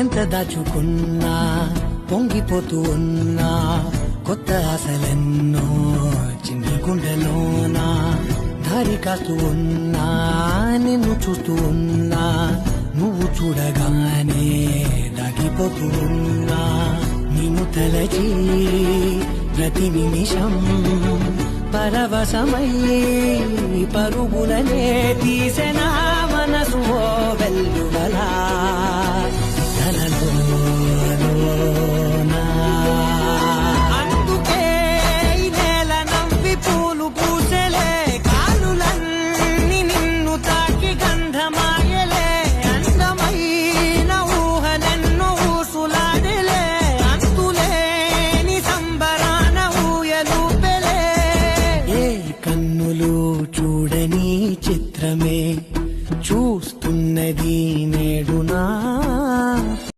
ఎంత దాచుకున్నా పొంగిపోతూ ఉన్నా కొత్త ఆశలెన్నో చిన్ని గుండెలోనా దారి కాస్తూ ఉన్నా నిన్ను చూస్తూ ఉన్నా నువ్వు చూడగానే దాగిపోతూ ఉన్నా నిన్ను తలచి ప్రతి నిమిషం పరవశమై పరుగులనే తీసెనా మనసు ఓ వెల్లువలా తనలో